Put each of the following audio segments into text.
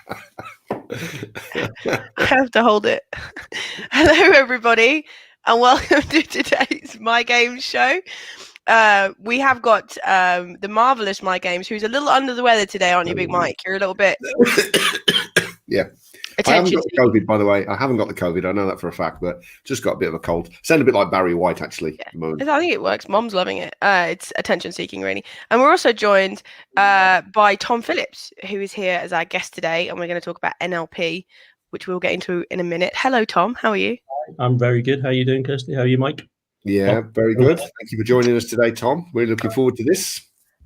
I have to hold it. Hello, everybody, and welcome to today's Mike Ames Show. We have got the marvelous Mike Ames, who's a little under the weather today, aren't you, Big Mike? You're a little bit... Yeah. I haven't got the COVID, by the way. I haven't got the COVID. I know that for a fact, but just got a bit of a cold. Sound a bit like Barry White, actually. Yeah. I think it works. Mom's loving it. It's attention-seeking, really. And we're also joined by Tom Phillips, who is here as our guest today, and we're going to talk about NLP, which we'll get into in a minute. Hello, Tom. How are you? I'm very good. How are you doing, Kirsty? How are you, Mike? Yeah, very good. Thank you for joining us today, Tom. We're looking forward to this.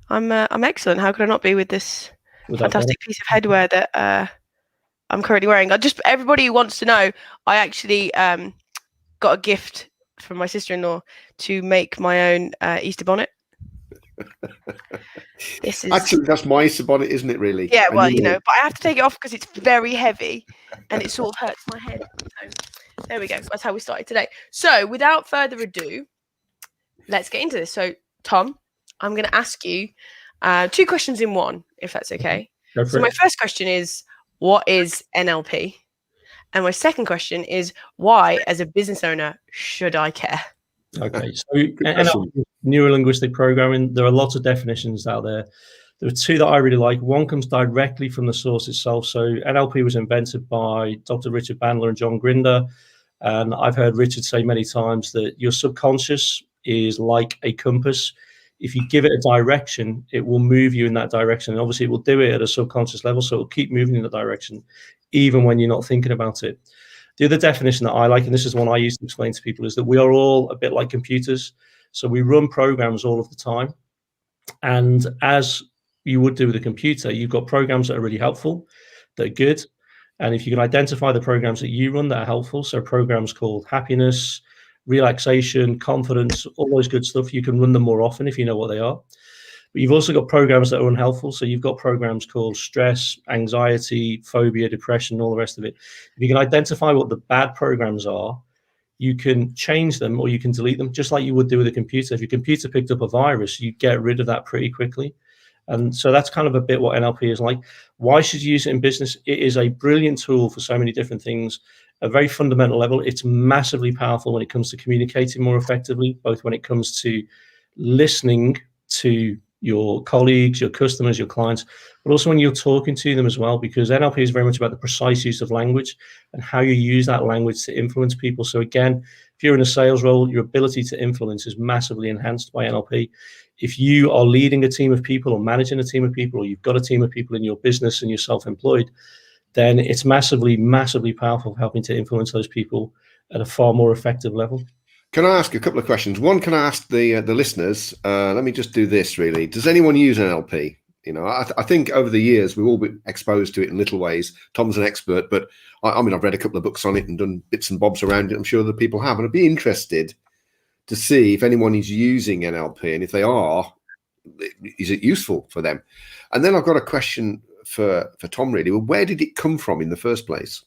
I'm excellent. How could I not be with this fantastic piece of headwear that I'm currently wearing? Everybody who wants to know, I actually got a gift from my sister-in-law to make my own Easter bonnet. This is actually, that's my Easter bonnet, isn't it? Really? Yeah. Well, but I have to take it off because it's very heavy, and it sort of hurts my head. So, there we go. That's how we started today. So, without further ado, let's get into this. So, Tom, I'm going to ask you 2 questions in one, if that's okay. So, my first question is, what is NLP? And my second question is, why, as a business owner, should I care? Okay, so NLP, Neurolinguistic Programming, there are lots of definitions out there. There are 2 that I really like. One comes directly from the source itself. So NLP was invented by Dr. Richard Bandler and John Grinder. And I've heard Richard say many times that your subconscious is like a compass. If you give it a direction, it will move you in that direction. And obviously, it will do it at a subconscious level. So it will keep moving in that direction, even when you're not thinking about it. The other definition that I like, and this is one I used to explain to people, is that we are all a bit like computers. So we run programs all of the time. And as you would do with a computer, you've got programs that are really helpful, that are good. And if you can identify the programs that you run that are helpful, so programs called happiness, relaxation, confidence, all those good stuff, you can run them more often if you know what they are. But you've also got programs that are unhelpful. So you've got programs called stress, anxiety, phobia, depression, all the rest of it. If you can identify what the bad programs are, you can change them or you can delete them, just like you would do with a computer. If your computer picked up a virus, you get rid of that pretty quickly. And so that's kind of a bit what NLP is like. Why should you use it in business? It is a brilliant tool for so many different things. At a very fundamental level, it's massively powerful when it comes to communicating more effectively, both when it comes to listening to your colleagues, your customers, your clients, but also when you're talking to them as well, because NLP is very much about the precise use of language and how you use that language to influence people. So again, if you're in a sales role, your ability to influence is massively enhanced by NLP. If you are leading a team of people or managing a team of people, or you've got a team of people in your business and you're self-employed, then it's massively, massively powerful for helping to influence those people at a far more effective level. Can I ask a couple of questions? One, can I ask the listeners? Let me just do this. Really, does anyone use NLP? I think over the years we've all been exposed to it in little ways. Tom's an expert, but I mean, I've read a couple of books on it and done bits and bobs around it. I'm sure that people have, and I'd be interested to see if anyone is using NLP, and if they are, is it useful for them? And then I've got a question for Tom. Really, well, where did it come from in the first place?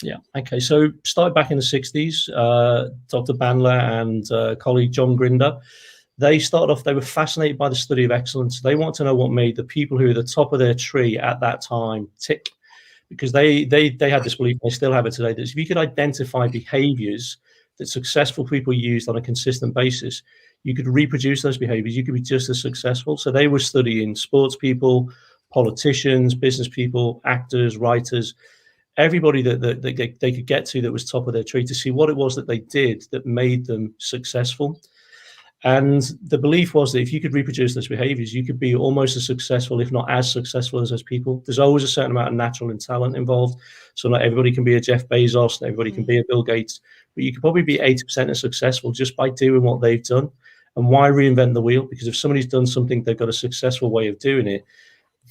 Yeah. Okay. So started back in the 60s, Dr. Bandler and colleague John Grinder, they started off, they were fascinated by the study of excellence. They want to know what made the people who were at the top of their tree at that time tick, because they had this belief, and they still have it today, that if you could identify behaviors that successful people used on a consistent basis, you could reproduce those behaviors, you could be just as successful. So they were studying sports people, politicians, business people, actors, writers, everybody that they could get to that was top of their tree, to see what it was that they did that made them successful. And the belief was that if you could reproduce those behaviors, you could be almost as successful, if not as successful as those people. There's always a certain amount of natural talent involved. So not everybody can be a Jeff Bezos, not everybody can be a Bill Gates, but you could probably be 80% as successful just by doing what they've done. And why reinvent the wheel? Because if somebody's done something, they've got a successful way of doing it,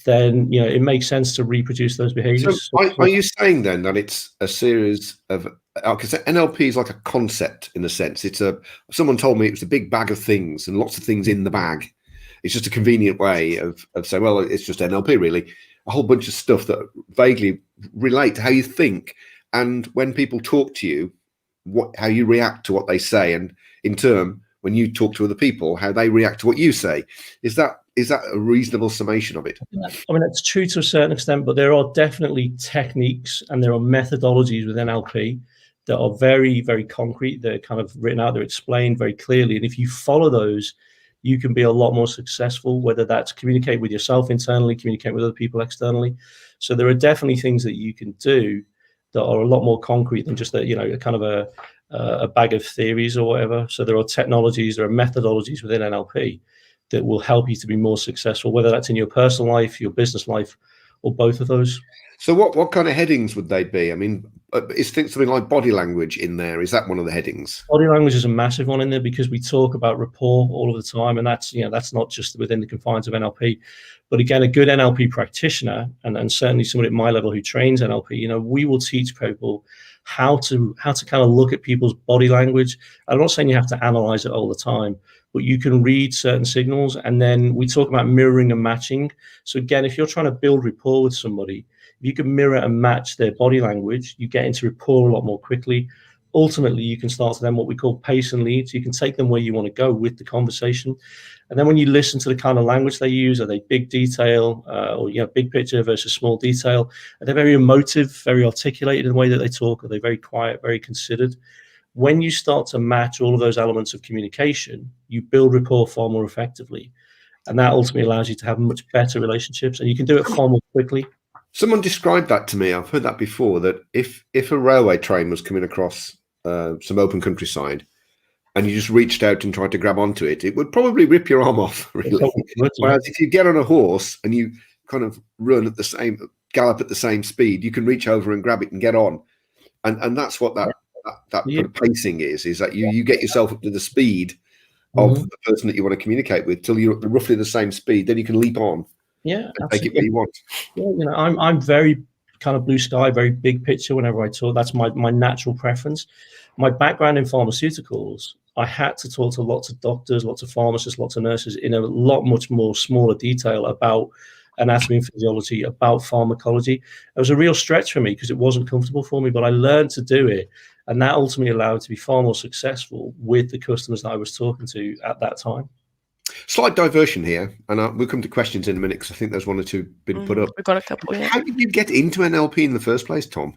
then it makes sense to reproduce those behaviors. So are you saying then that it's a series of, because NLP is like a concept in a sense. Someone told me it was a big bag of things and lots of things in the bag. It's just a convenient way of saying, well, it's just NLP really, a whole bunch of stuff that vaguely relate to how you think. And when people talk to you, how you react to what they say, and in turn, when you talk to other people, how they react to what you say. Is that is that a reasonable summation of it? I mean, that's true to a certain extent, but there are definitely techniques and there are methodologies within NLP that are very, very concrete. They're kind of written out, they're explained very clearly. And if you follow those, you can be a lot more successful, whether that's communicate with yourself internally, communicate with other people externally. So there are definitely things that you can do that are a lot more concrete than just a kind of a bag of theories or whatever. So there are technologies, there are methodologies within NLP that will help you to be more successful, whether that's in your personal life, your business life, or both of those. So what kind of headings would they be? I mean, is something like body language in there? Is that one of the headings? Body language is a massive one in there because we talk about rapport all of the time, and that's not just within the confines of NLP. But again, a good NLP practitioner, and certainly somebody at my level who trains NLP, we will teach people how to kind of look at people's body language. I'm not saying you have to analyze it all the time, but you can read certain signals, and then we talk about mirroring and matching. So again, if you're trying to build rapport with somebody, if you can mirror and match their body language, you get into rapport a lot more quickly. Ultimately, you can start to then what we call pace and lead. So you can take them where you want to go with the conversation. And then when you listen to the kind of language they use, are they big detail or big picture versus small detail? Are they very emotive, very articulated in the way that they talk? Are they very quiet, very considered? When you start to match all of those elements of communication, you build rapport far more effectively. And that ultimately allows you to have much better relationships, and you can do it far more quickly. Someone described that to me. I've heard that before, that if a railway train was coming across some open countryside and you just reached out and tried to grab onto it, it would probably rip your arm off, really. Whereas if you get on a horse and you kind of gallop at the same speed, you can reach over and grab it and get on. And that's what that kind of pacing is that you get yourself up to the speed of the person that you want to communicate with till you're at roughly the same speed, then you can leap on. Yeah, and take it where you want. Yeah, I'm very kind of blue sky, very big picture whenever I talk. That's my natural preference. My background in pharmaceuticals, I had to talk to lots of doctors, lots of pharmacists, lots of nurses in a much more smaller detail about anatomy and physiology, about pharmacology. It was a real stretch for me because it wasn't comfortable for me, but I learned to do it. And that ultimately allowed me to be far more successful with the customers that I was talking to at that time. Slight diversion here, and we'll come to questions in a minute because I think there's one or two been put up. We've got a couple. Yeah. How did you get into NLP in the first place, Tom?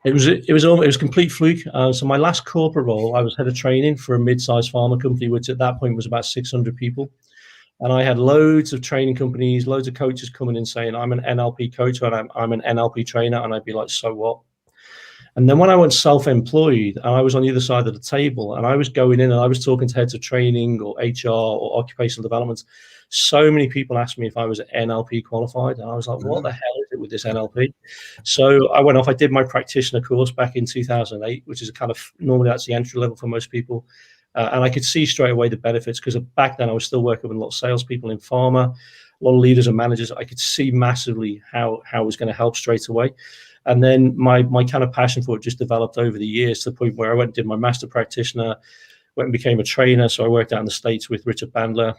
It was complete fluke. So my last corporate role, I was head of training for a mid-sized pharma company, which at that point was about 600 people. And I had loads of training companies, loads of coaches coming in saying, I'm an NLP coach and I'm an NLP trainer. And I'd be like, so what? And then when I went self-employed and I was on the other side of the table and I was going in and I was talking to heads of training or HR or occupational development, so many people asked me if I was NLP qualified. And I was like, what the hell is it with this NLP? So I went off, I did my practitioner course back in 2008, which is a kind of, normally that's the entry level for most people. And I could see straight away the benefits because back then I was still working with a lot of salespeople in pharma, a lot of leaders and managers. I could see massively how it was going to help straight away. And then my kind of passion for it just developed over the years to the point where I went and did my master practitioner, went and became a trainer. So I worked out in the States with Richard Bandler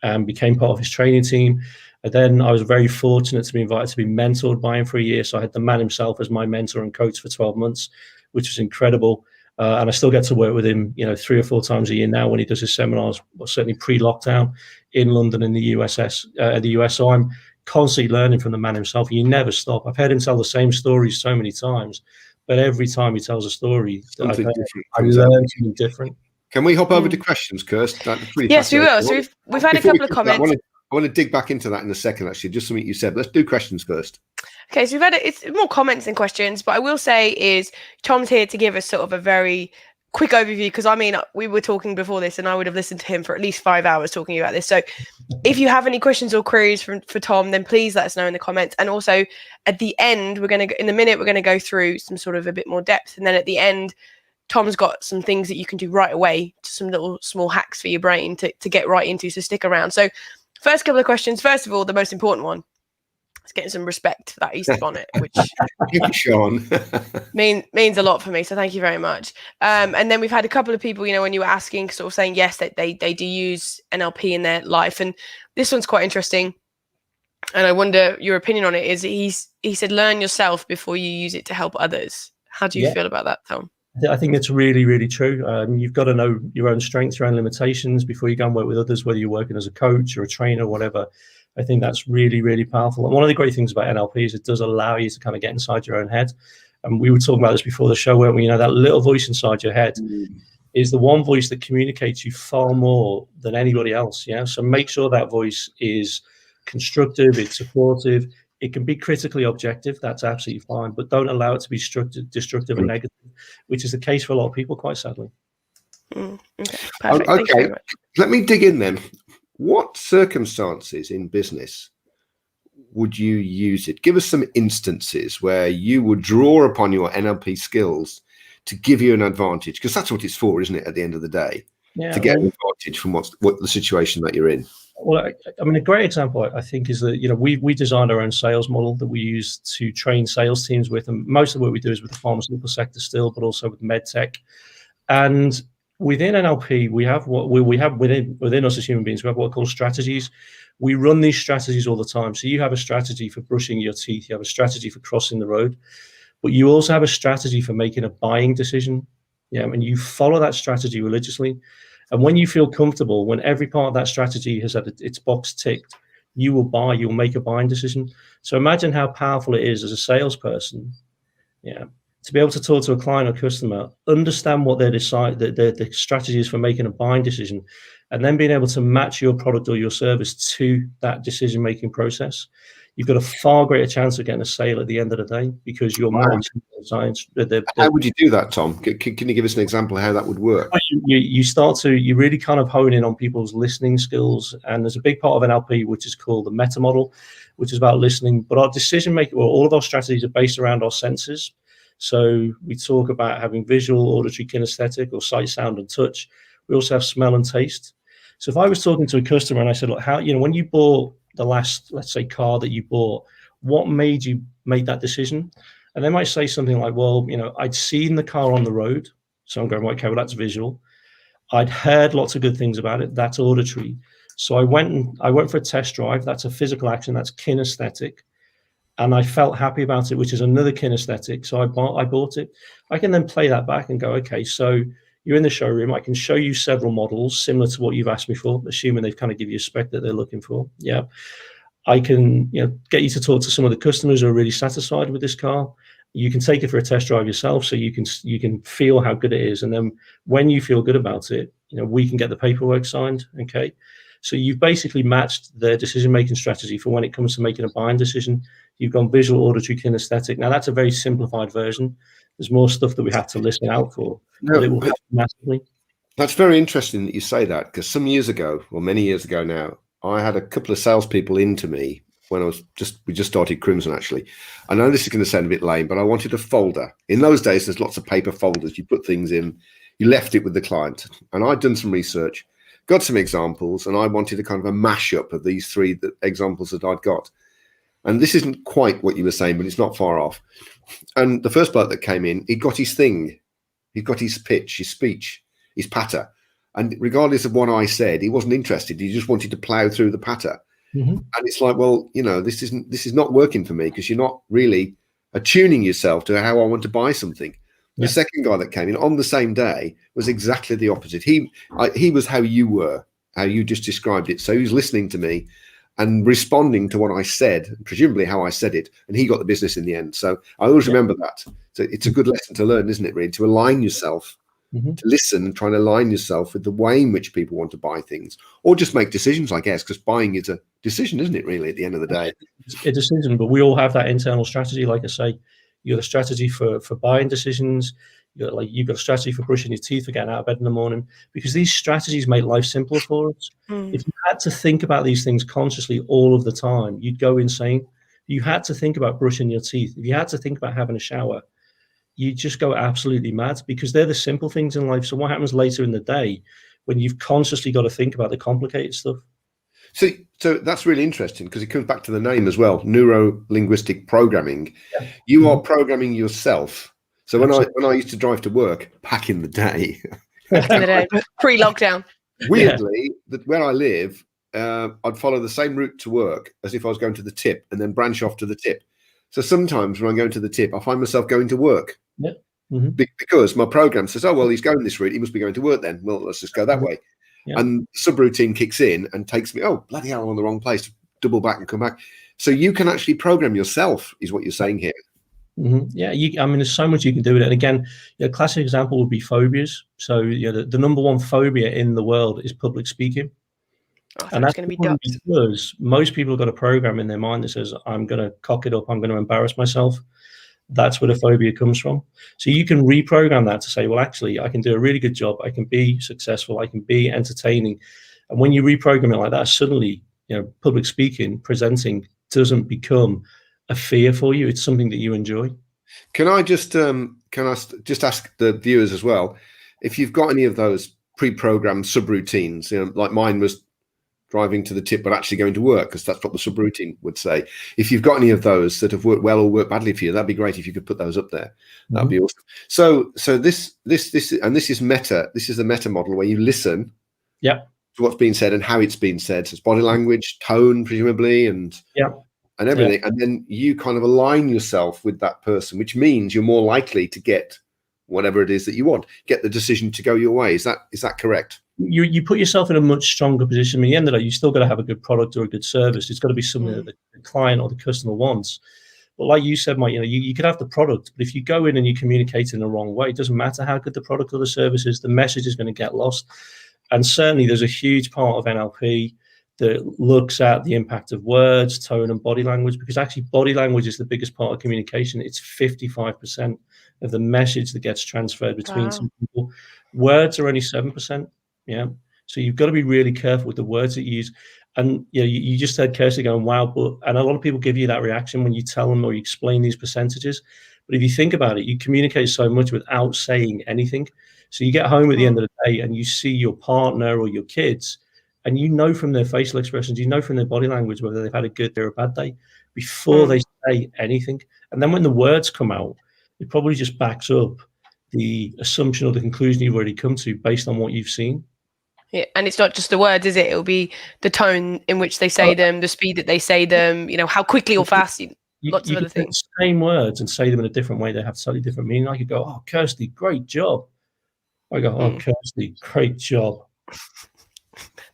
and became part of his training team. And then I was very fortunate to be invited to be mentored by him for a year. So I had the man himself as my mentor and coach for 12 months, which was incredible. And I still get to work with him, 3 or 4 times a year now when he does his seminars, well, certainly pre-lockdown in London in the US. So I'm constantly learning from the man himself. You never stop. I've heard him tell the same stories so many times, but every time he tells a story, I learn something different. Can we hop over to questions, Kirst? Really yes, we will. So we've had a couple of comments. I want to dig back into that in a second, actually, just something you said. Let's do questions first. Okay, so we've had it's more comments than questions, but I will say is Tom's here to give us sort of a very quick overview because we were talking before this and I would have listened to him for at least 5 hours talking about this. So if you have any questions or queries for Tom, then please let us know in the comments. And also at the end, we're going to go through some sort of a bit more depth. And then at the end, Tom's got some things that you can do right away, some little small hacks for your brain to get right into. So stick around. So first couple of questions. First of all, the most important one. Getting some respect for that Easter bonnet, which Sean. means a lot for me. So thank you very much. And then we've had a couple of people, when you were asking, sort of saying yes, that they do use NLP in their life. And this one's quite interesting. And I wonder your opinion on it. Is he said learn yourself before you use it to help others. How do you feel about that, Tom? I think it's really, really true. You've got to know your own strengths, your own limitations before you go and work with others, whether you're working as a coach or a trainer or whatever. I think that's really, really powerful. And one of the great things about NLP is it does allow you to kind of get inside your own head. And we were talking about this before the show, weren't we? You know, that little voice inside your head is the one voice that communicates you far more than anybody else. Yeah. So make sure that voice is constructive, it's supportive. It can be critically objective. That's absolutely fine, but don't allow it to be destructive and negative, which is the case for a lot of people, quite sadly. Okay, perfect. Okay, let me dig in then. What circumstances in business would you use it? Give us some instances where you would draw upon your NLP skills to give you an advantage, because that's what it's for, isn't it? At the end of the day, to get an advantage from what the situation that you're in. Well, I mean, a great example, I think, is that, you know, we designed our own sales model that we use to train sales teams with, and most of what we do is with the pharmaceutical sector still, but also with med tech. And within NLP, we have what we have within us as human beings. We have what are called strategies. We run these strategies all the time. So you have a strategy for brushing your teeth, you have a strategy for crossing the road, but you also have a strategy for making a buying decision. Yeah, and you follow that strategy religiously. And when you feel comfortable, when every part of that strategy has had its box ticked, you'll make a buying decision. So imagine how powerful it is as a salesperson, to be able to talk to a client or customer, understand what their strategy is for making a buying decision, and then being able to match your product or your service to that decision-making process. You've got a far greater chance of getting a sale at the end of the day because you're more science. How would you do that, Tom? Can you give us an example of how that would work? You really kind of hone in on people's listening skills. And there's a big part of NLP, which is called the meta model, which is about listening. But our decision making, all of our strategies are based around our senses. So we talk about having visual, auditory, kinesthetic, or sight, sound, and touch. We also have smell and taste. So if I was talking to a customer and I said, look, when you bought the last, let's say, car that you bought, what made you make that decision? And they might say something like, well, I'd seen the car on the road. So I'm going, okay, well, that's visual. I'd heard lots of good things about it. That's auditory. So I went for a test drive. That's a physical action. That's kinesthetic. And I felt happy about it, which is another kinesthetic. So I bought it. I can then play that back and go, okay, so you're in the showroom. I can show you several models similar to what you've asked me for, assuming they've kind of give you a spec that they're looking for. Yeah. I can get you to talk to some of the customers who are really satisfied with this car. You can take it for a test drive yourself, so you can feel how good it is. And then when you feel good about it, we can get the paperwork signed. Okay. So you've basically matched their decision-making strategy for when it comes to making a buying decision. You've gone visual, auditory, kinesthetic. Now, that's a very simplified version. There's more stuff that we have to listen out for. No, it will happen massively. That's very interesting that you say that, because some years ago, or many years ago now, I had a couple of salespeople into me when we just started Crimson, actually. I know this is going to sound a bit lame, but I wanted a folder. In those days, there's lots of paper folders. You put things in, you left it with the client. And I'd done some research, got some examples, and I wanted a kind of a mashup of these three examples that I'd got. And this isn't quite what you were saying, but it's not far off. And the first bloke that came in, he got his thing. He got his pitch, his speech, his patter. And regardless of what I said, he wasn't interested. He just wanted to plow through the patter. Mm-hmm. And it's like, well, this is not working for me, because you're not really attuning yourself to how I want to buy something. Yeah. The second guy that came in on the same day was exactly the opposite. He was how you were, how you just described it. So he was listening to me and responding to what I said, presumably how I said it, and he got the business in the end. So I always remember that. So it's a good lesson to learn, isn't it, really, to align yourself, to listen and try and align yourself with the way in which people want to buy things, or just make decisions, I guess, because buying is a decision, isn't it, really, at the end of the day? It's a decision, but we all have that internal strategy. Like I say, you got a strategy for buying decisions. You've got a strategy for brushing your teeth, for getting out of bed in the morning, because these strategies make life simpler for us. If you had to think about these things consciously all of the time, you'd go insane. You had to think about brushing your teeth. If you had to think about having a shower, you just go absolutely mad, because they're the simple things in life. So what happens later in the day when you've consciously got to think about the complicated stuff? So that's really interesting, because it comes back to the name as well, Neurolinguistic Programming. Yeah. You are programming yourself. So when I used to drive to work back in the day, pre-lockdown, weirdly, where I live, I'd follow the same route to work as if I was going to the tip, and then branch off to the tip. So sometimes when I'm going to the tip, I find myself going to work. Yeah. because my program says, oh, well, he's going this route. He must be going to work then. Well, let's just go that way. Yeah. And subroutine kicks in and takes me, oh, bloody hell, I'm on the wrong place. Double back and come back. So you can actually program yourself, is what you're saying here. Yeah, I mean, there's so much you can do with it. And again, a classic example would be phobias. So the number one phobia in the world is public speaking. And that's going to be because most people have got a program in their mind that says, I'm going to cock it up, I'm going to embarrass myself. That's where the phobia comes from. So you can reprogram that to say, well, actually, I can do a really good job. I can be successful. I can be entertaining. And when you reprogram it like that, suddenly, public speaking, presenting doesn't become a fear for you. It's something that you enjoy. Can I just ask the viewers as well, if you've got any of those pre-programmed subroutines, like mine was driving to the tip, but actually going to work, because that's what the subroutine would say. If you've got any of those that have worked well or worked badly for you, that'd be great if you could put those up there. That'd be awesome. So this is meta. This is the meta model where you listen to what's being said and how it's being said. So it's body language, tone, presumably, and everything. And then you kind of align yourself with that person, which means you're more likely to get whatever it is that you want, get the decision to go your way. Is that correct? You put yourself in a much stronger position. I mean, at the end of the day, you still got to have a good product or a good service. It's got to be something that the client or the customer wants. But like you said, Mike, you could have the product, but if you go in and you communicate in the wrong way, it doesn't matter how good the product or the service is, the message is going to get lost. And certainly there's a huge part of NLP that looks at the impact of words, tone, and body language, because actually body language is the biggest part of communication. It's 55% of the message that gets transferred between some people. Words are only 7%. Yeah. So you've got to be really careful with the words that you use. And you just heard Kirsty going, wow, and a lot of people give you that reaction when you tell them or you explain these percentages. But if you think about it, you communicate so much without saying anything. So you get home at the end of the day and you see your partner or your kids, and you know from their facial expressions, you know from their body language whether they've had a good day or a bad day before they say anything. And then when the words come out, it probably just backs up the assumption or the conclusion you've already come to based on what you've seen. Yeah, and it's not just the words, is it? It'll be the tone in which they say them, the speed that they say them, how quickly or fast. Lots of other things. The same words and say them in a different way. They have totally different meaning. I could go, oh, Kirsty, great job. I go, oh, Kirsty, great job.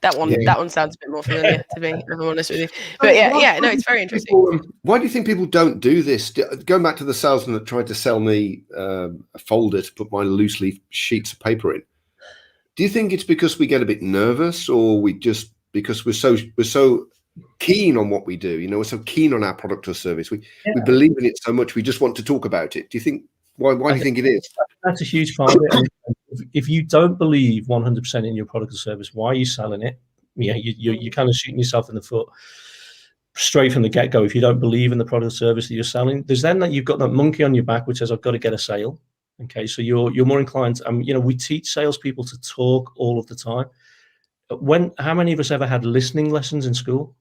That one sounds a bit more familiar to me, if I'm honest with you. But no, it's very interesting. Why do you think people don't do this? Going back to the salesman that tried to sell me a folder to put my loose leaf sheets of paper in. Do you think it's because we get a bit nervous, or because we're so keen on what we do? We're so keen on our product or service. We believe in it so much, we just want to talk about it. Do you think why do you think it is? That's a huge part of it. If you don't believe 100% in your product or service, why are you selling it? You're kind of shooting yourself in the foot straight from the get-go. If you don't believe in the product or service that you're selling, there's then that you've got that monkey on your back which says, I've got to get a sale. Okay, so you're more inclined. We teach salespeople to talk all of the time. How many of us ever had listening lessons in school?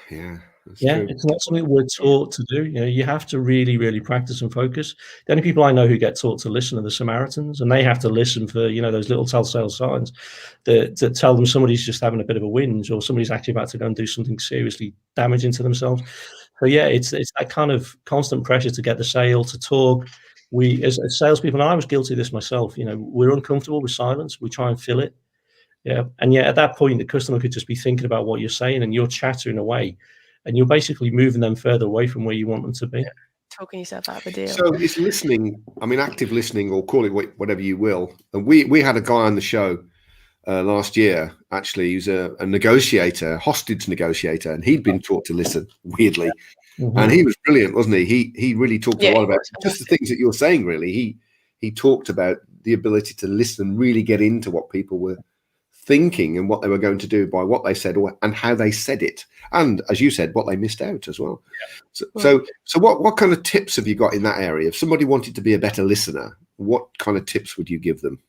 True. It's not something we're taught to do. You have to really, really practice and focus. The only people I know who get taught to listen are the Samaritans, and they have to listen for those little telltale signs that tell them somebody's just having a bit of a whinge, or somebody's actually about to go and do something seriously damaging to themselves. So it's that kind of constant pressure to get the sale, to talk. We, as salespeople, and I was guilty of this myself, we're uncomfortable with silence. We try and fill it. Yeah. And yet at that point, the customer could just be thinking about what you're saying, and you're chattering away, and you're basically moving them further away from where you want them to be. Talking yourself out of a deal. So it's listening, active listening, or call it whatever you will. And we had a guy on the show last year, actually. He's a negotiator, hostage negotiator, and he'd been taught to listen, weirdly. And he was brilliant, wasn't he? He really talked a lot about just the things that you're saying, really. He talked about the ability to listen and really get into what people were thinking and what they were going to do by what they said, and how they said it. And as you said, what they missed out as well. Yeah. So what kind of tips have you got in that area? If somebody wanted to be a better listener, what kind of tips would you give them?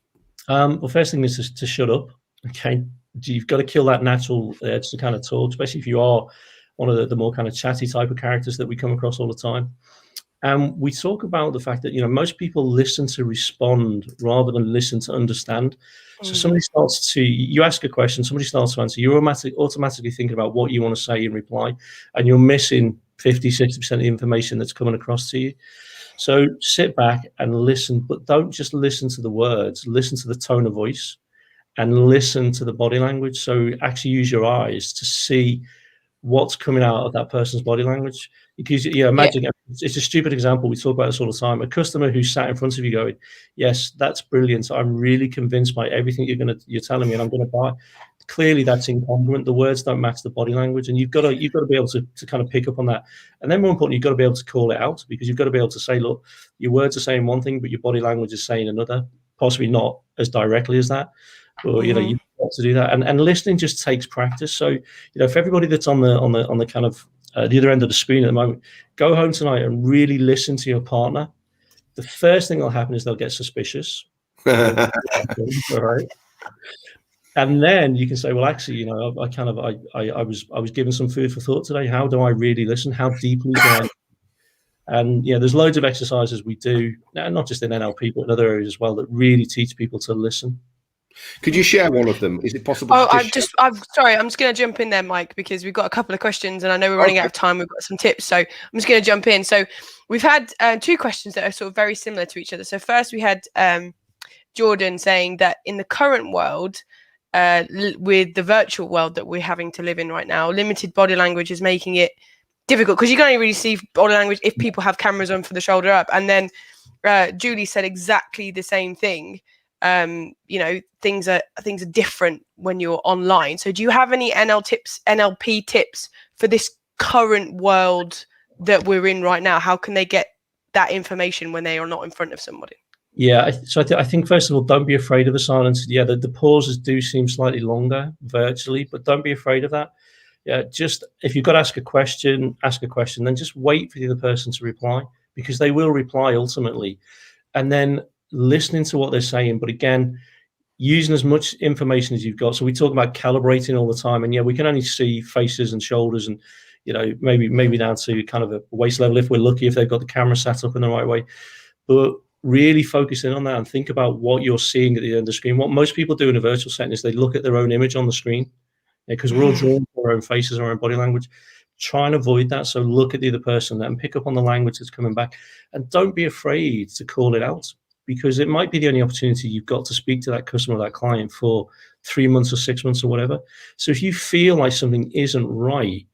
Well, first thing is to shut up. Okay. You've got to kill that natural urge to kind of talk, especially if you are one of the more kind of chatty type of characters that we come across all the time. And we talk about the fact that, most people listen to respond rather than listen to understand. So somebody you ask a question, somebody starts to answer, you're automatically thinking about what you want to say in reply, and you're missing 50, 60% of the information that's coming across to you. So sit back and listen, but don't just listen to the words, listen to the tone of voice and listen to the body language. So actually use your eyes to see what's coming out of that person's body language. Because imagine, it's a stupid example, we talk about this all the time, a customer who sat in front of you going, yes, that's brilliant, I'm really convinced by everything you're telling me and I'm going to buy. Clearly that's incongruent. The words don't match the body language, and you've got to be able to kind of pick up on that. And then more importantly, you've got to be able to call it out, because you've got to be able to say, look, your words are saying one thing but your body language is saying another, possibly not as directly as that, but you've got to do that. And listening just takes practice. So for everybody that's on the kind of the other end of the screen at the moment, go home tonight and really listen to your partner. The first thing that'll happen is they'll get suspicious. All right. And then you can say, well, actually, I was given some food for thought today. How do I really listen? How deeply do I? And there's loads of exercises we do, not just in NLP, but in other areas as well, that really teach people to listen. Could you share one of them? Is it possible? I'm sorry. I'm just going to jump in there, Mike, because we've got a couple of questions and I know we're running out of time. We've got some tips. So I'm just going to jump in. So we've had two questions that are sort of very similar to each other. So first we had Jordan saying that in the current world, with the virtual world that we're having to live in right now, limited body language is making it difficult because you can only really see body language if people have cameras on for the shoulder up. And then Julie said exactly the same thing. Things are different when you're online. So do you have any NLP tips for this current world that we're in right now? How can they get that information when they are not in front of somebody? Yeah, so I think first of all, don't be afraid of the silence. Yeah, the pauses do seem slightly longer virtually, but don't be afraid of that. Yeah, just if you've got to ask a question, then just wait for the other person to reply, because they will reply ultimately. And then listening to what they're saying, but again, using as much information as you've got. So we talk about calibrating all the time, and we can only see faces and shoulders and maybe down to kind of a waist level if we're lucky, if they've got the camera set up in the right way. But really focus in on that and think about what you're seeing at the end of the screen. What most people do in a virtual setting is they look at their own image on the screen, because we're all drawn to our own faces, our own body language. Try and avoid that. So look at the other person and pick up on the language that's coming back, and don't be afraid to call it out, because it might be the only opportunity you've got to speak to that customer or that client for 3 months or 6 months or whatever. So if you feel like something isn't right,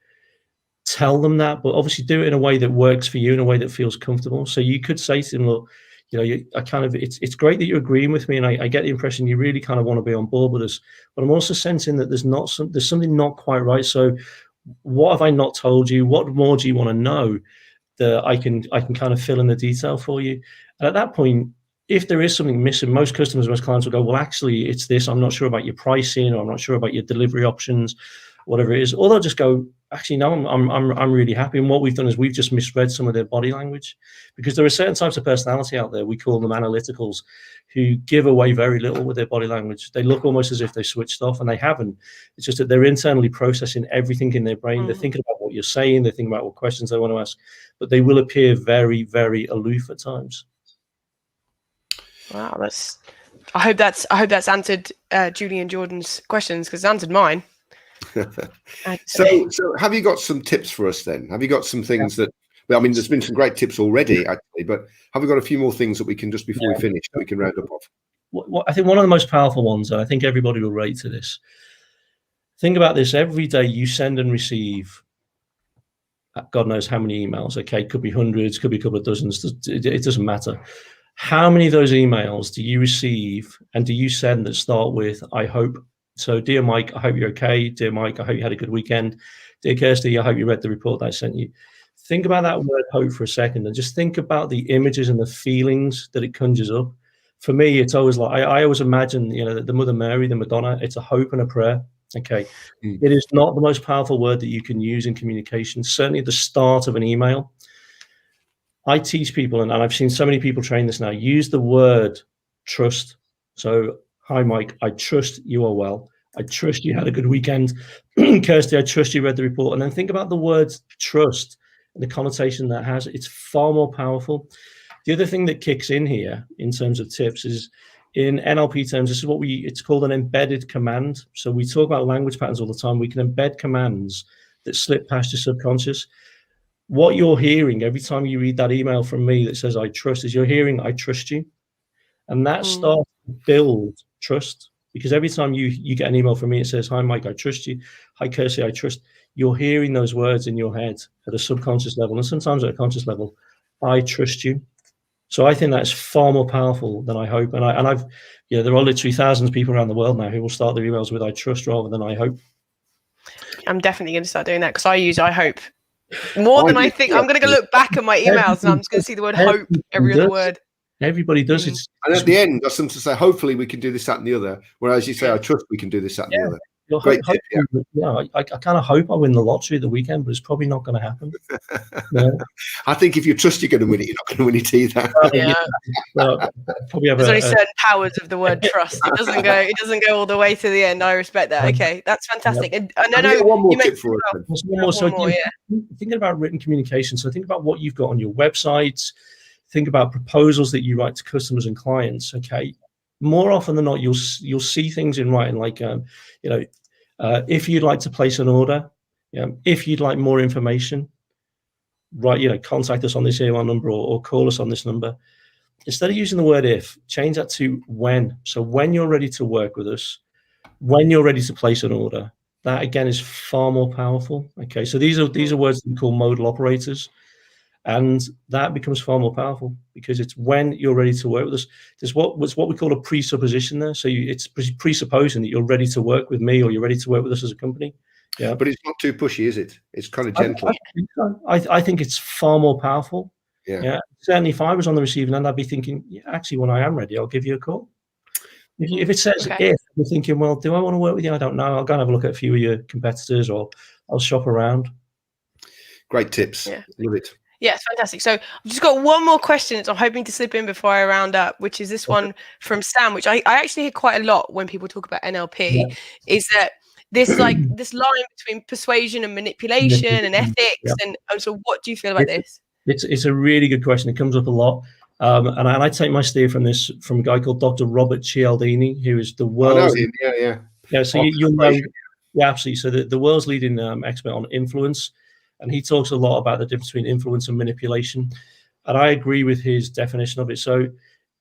tell them that, but obviously do it in a way that works for you, in a way that feels comfortable. So you could say to them, look, it's great that you're agreeing with me, and I get the impression you really kind of want to be on board with us, but I'm also sensing that there's something not quite right. So what have I not told you? What more do you want to know that I can kind of fill in the detail for you? And at that point, if there is something missing, most customers, most clients will go, well, actually, it's this. I'm not sure about your pricing, or I'm not sure about your delivery options, whatever it is. Or they'll just go, actually, no, I'm really happy. And what we've done is we've just misread some of their body language, because there are certain types of personality out there, we call them analyticals, who give away very little with their body language. They look almost as if they switched off, and they haven't. It's just that they're internally processing everything in their brain. They're thinking about what you're saying. They're thinking about what questions they want to ask, but they will appear very, very aloof at times. Wow, I hope that's answered Julie and Jordan's questions, because it's answered mine. So have you got some tips for us then? Have you got some things that, I mean, there's been some great tips already, actually, but have we got a few more things that we can, just before we finish, that we can round up off? I think one of the most powerful ones, and I think everybody will relate to this, think about this: every day you send and receive God knows how many emails. Okay, could be hundreds, could be a couple of dozens, it doesn't matter. How many of those emails do you receive and do you send that start with I hope? So, dear Mike, I hope you're okay. Dear Mike, I hope you had a good weekend. Dear Kirsty, I hope you read the report that I sent you. Think about that word hope for a second, and just think about the images and the feelings that it conjures up. For me, it's always like, I always imagine, the Mother Mary, the Madonna, it's a hope and a prayer. Okay. It is not the most powerful word that you can use in communication, certainly at the start of an email. I teach people, and I've seen so many people train this now, use the word trust. So, hi, Mike, I trust you are well. I trust you had a good weekend. Kirsty, I trust you read the report. And then think about the word trust and the connotation that has. It's far more powerful. The other thing that kicks in here in terms of tips is, in NLP terms, this is what it's called an embedded command. So we talk about language patterns all the time. We can embed commands that slip past your subconscious. what you're hearing every time you read that email from me that says I trust is you're hearing I trust you. And that starts to build trust, because every time you get an email from me, it says, hi, Mike, I trust you. Hi, Kirsty, I trust. You're hearing those words in your head at a subconscious level, and sometimes at a conscious level. I trust you. So I think that's far more powerful than I hope. And I've, there are literally thousands of people around the world now who will start their emails with I trust rather than I hope. I'm definitely going to start doing that, because I use I hope more than I think. I'm going to go look back at my emails and I'm just going to see the word hope every other word. Everybody does it. And at the end, there's something to say, hopefully we can do this, that, and the other. Whereas you say, I trust we can do this, that, and the other. Great tip, I kind of hope I win the lottery at the weekend, but it's probably not going to happen. No. I think if you trust you're going to win it, you're not going to win it either. Probably have There's only certain powers of the word trust. It doesn't go all the way to the end. I respect that. Okay, that's fantastic. And I know one more tip for us. Thinking about written communication. So think about what you've got on your websites. Think about proposals that you write to customers and clients. Okay, more often than not, you'll see things in writing like, if you'd like to place an order, if you'd like more information, right, contact us on this email number or call us on this number. Instead of using the word if, change that to when. So when you're ready to work with us, when you're ready to place an order, that again is far more powerful. Okay, so these are words that we call modal operators. And that becomes far more powerful because it's when you're ready to work with us. There's what we call a presupposition there. So it's presupposing that you're ready to work with me or you're ready to work with us as a company. Yeah, but it's not too pushy, is it? It's kind of gentle. I think it's far more powerful. Yeah. Certainly, if I was on the receiving end, I'd be thinking, actually, when I am ready, I'll give you a call. If it says if, you're thinking, well, do I want to work with you? I don't know. I'll go and have a look at a few of your competitors, or I'll shop around. Great tips. Yeah. Love it. Yeah, it's fantastic. So I've just got one more question that I'm hoping to slip in before I round up, which is this one from Sam, which I actually hear quite a lot when people talk about NLP, is that this line between persuasion and manipulation and ethics. And so what do you feel about this? It's a really good question. It comes up a lot. And I take my steer from a guy called Dr. Robert Cialdini, who is the world's... I know him. Yeah. So you'll know... Yeah, absolutely. So the world's leading expert on influence. And he talks a lot about the difference between influence and manipulation. And I agree with his definition of it. So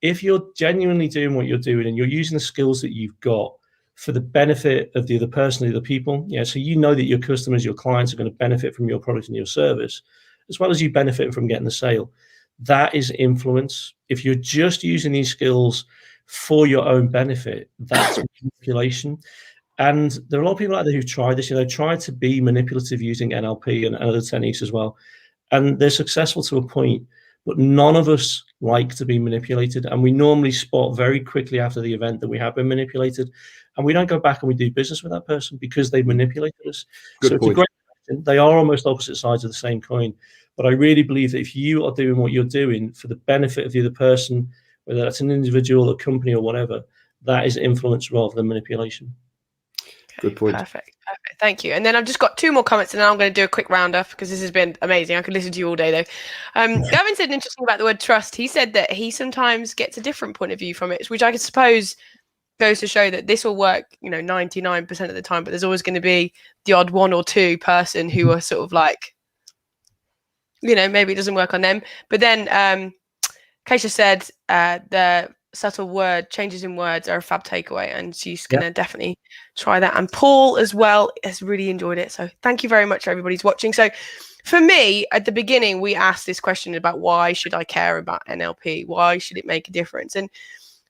if you're genuinely doing what you're doing and you're using the skills that you've got for the benefit of the other person, the other people, so you know that your customers, your clients are going to benefit from your product and your service, as well as you benefit from getting the sale. That is influence. If you're just using these skills for your own benefit, that's manipulation. And there are a lot of people out there who've tried this, tried to be manipulative using NLP and other techniques as well. And they're successful to a point, but none of us like to be manipulated. And we normally spot very quickly after the event that we have been manipulated. And we don't go back and we do business with that person because they manipulated us. Good so point. It's a great question. They are almost opposite sides of the same coin. But I really believe that if you are doing what you're doing for the benefit of the other person, whether that's an individual, a company or whatever, that is influence rather than manipulation. Good point. Perfect. Thank you. And then I've just got two more comments, and then I'm going to do a quick roundup because this has been amazing. I could listen to you all day, though. Gavin said interesting about the word trust. He said that he sometimes gets a different point of view from it, which I could suppose goes to show that this will work, 99% of the time, but there's always going to be the odd one or two person who are sort of like, maybe it doesn't work on them. But then Keisha said the subtle word changes in words are a fab takeaway, and she's going to definitely try that. And Paul as well has really enjoyed it. So thank you very much for everybody's watching. So for me, at the beginning, we asked this question about why should I care about NLP? Why should it make a difference? And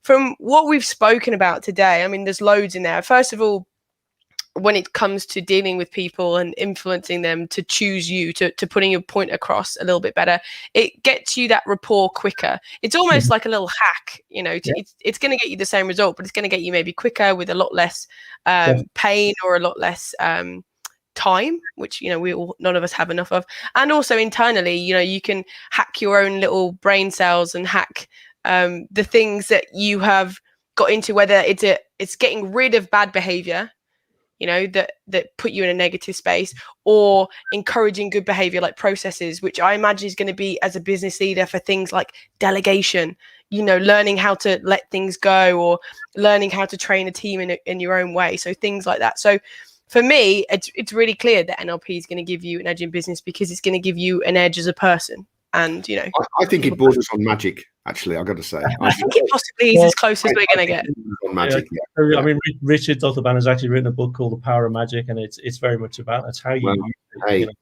from what we've spoken about today, I mean, there's loads in there. First of all, when it comes to dealing with people and influencing them to choose you, to putting your point across a little bit better, it gets you that rapport quicker. It's almost like a little hack, it's going to get you the same result, but it's going to get you maybe quicker with a lot less pain or a lot less time, which, none of us have enough of. And also internally, you can hack your own little brain cells and hack the things that you have got into, whether it's getting rid of bad behavior, that put you in a negative space, or encouraging good behavior like processes, which I imagine is going to be, as a business leader, for things like delegation, learning how to let things go, or learning how to train a team in your own way. So things like that. So for me, it's really clear that NLP is going to give you an edge in business because it's going to give you an edge as a person. And, you know, I think it borders on magic, actually, I've got to say. I think it possibly is as close as we're going to get. On magic, yeah. I mean, Richard Dr. Banner's actually written a book called The Power of Magic, and it's very much about that's how you use it. Hey, You know?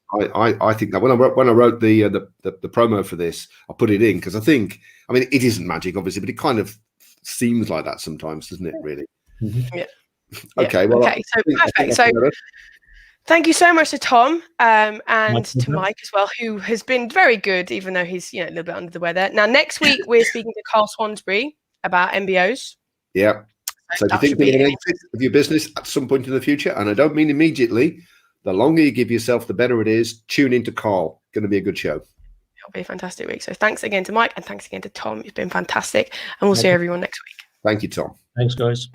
I think that when I wrote the promo for this, I put it in because I mean, it isn't magic, obviously, but it kind of seems like that sometimes, doesn't it, really? Mm-hmm. Yeah. Okay, well, okay, so perfect. So thank you so much to Tom and to Mike as well, who has been very good, even though he's, you know, a little bit under the weather. Now, next week, we're speaking to Carl Swansbury about MBOs. Yeah. So if you think of an exit of your business at some point in the future, and I don't mean immediately, the longer you give yourself, the better it is. Tune into Carl. Going to be a good show. It'll be a fantastic week. So thanks again to Mike and thanks again to Tom. It's been fantastic. And we'll see everyone next week. Thank you, Tom. Thanks, guys.